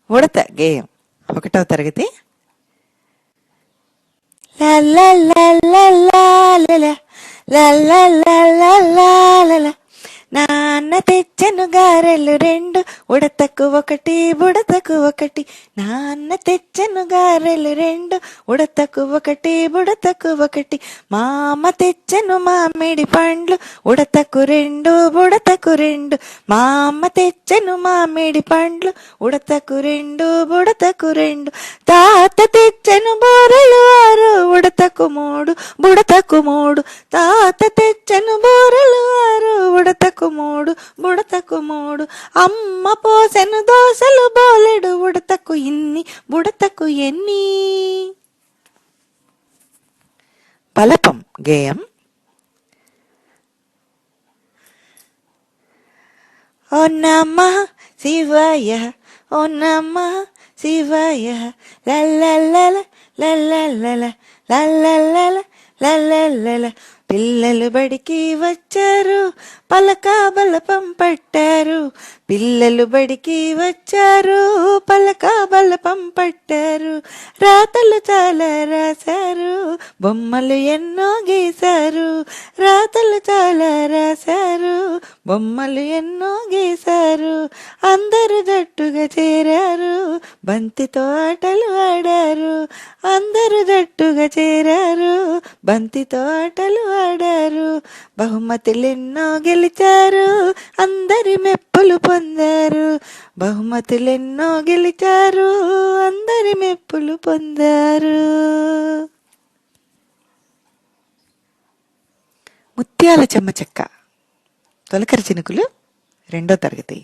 ఉడత గేయం 1వ తరగతి. నాన్న తెచ్చను గారెలు 2, ఉడతకు 1 బుడతకు 1. నాన్న తెచ్చను గారెలు 2, ఉడతకు 1 బుడతకు 1. మా అమ్మ తెచ్చను మామిడి పండ్లు, ఉడతకు 2 బుడతకు 2. మా అమ్మ తెచ్చను మామిడి పండ్లు, ఉడతకు 2 బుడతకు 2. తాత తెచ్చను బూరెలు 6, ఉడతకు 3 బుడతకు 3. తాత తెచ్చను బూరెలు 6, ఉడతకు 3 బుడతకు 3. అమ్మ పోసెను దోసలు బోలెడు, ఉడతకు ఇన్ని బుడతకు ఎన్ని. బలపం గేయం. ఓ నమః శివాయ, ఓ నమః శివాయ, లల్లల్లల లల్లల్లల లల్లల్లల లల్లల్లల. పిల్లలు బడికి వచ్చారు, పలక బలపం పట్టారు. పిల్లలు బడికి వచ్చారు, పలక బలపం పట్టారు. రాతలు చాలా రాశారు, బొమ్మలు ఎన్నో గీశారు. రాతలు చాలా రాశారు, బొమ్మలు ఎన్నో గీశారు. అందరూ జట్టుగా చేరారు, బంతితో ఆటలు ఆడారు. అందరూ జట్టుగా చేరారు, బంతితో ఆటలు ఆడారు. బహుమతులెన్నో గెలిచారు, అందరి మెప్పులు పొందారు. బహుమతులెన్నో గెలిచారు, అందరి మెప్పులు పొందారు. ముత్యాల చెమ్మచెక్క తొలకరి చినుకులు 2వ తరగతి.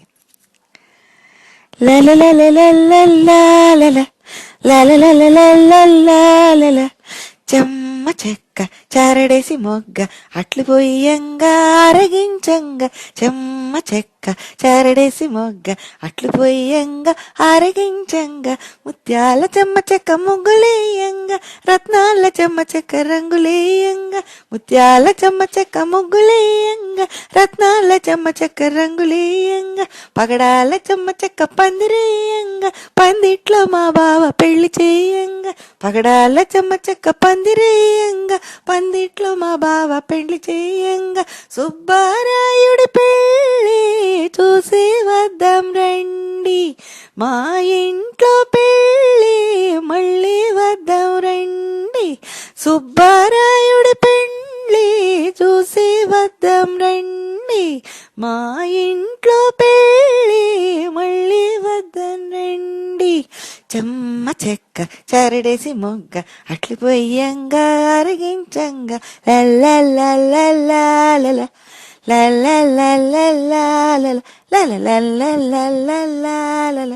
చెమ్మ చెక్క చారడేసి మొగ్గ, అట్లు పొయ్యంగా ఆరగించంగా. చెమ్మ చెక్క చారడేసి మొగ్గ, అట్లు పొయ్యంగా ఆరగించంగా. ముత్యాల చెమ్మ చెక్క ముగ్గులేయంగా, రత్నాల చెమ్మ చెక్క రంగులేయంగా. ముత్యాల చెమ్మ చెక్క ముగ్గులేయంగా, రత్నాల చెమ్మ చెక్క రంగులేయంగా. పగడాల చెమ్మ చెక్క పందిరేయంగా, పందిట్లో మా బావ పెళ్లి చేయంగా. పగడాల చెమ్మ చెక్క పందిరేయంగా, పందిట్లో మా బావ పెళ్లి చేయంగా. సుబ్బారాయుడి పెళ్లి చూసి వద్దాం రండి, మా ఇంట్లో పెళ్లి మళ్ళీ వద్దాం రండి. సుబ్బారాయుడి పెళ్లి చూసి వద్దాం రండి, మా ఇంట్లో పెళ్లి మళ్ళీ వద్దాం రండి. చెమ్మ చెక్క చారడేసి మొగ్గ, అట్లు పొయ్యంగా అరిగించంగా. లల్లల్లల్లల్లల లల్లల్లల్లల్లల లల్లల్లల్లల్లల.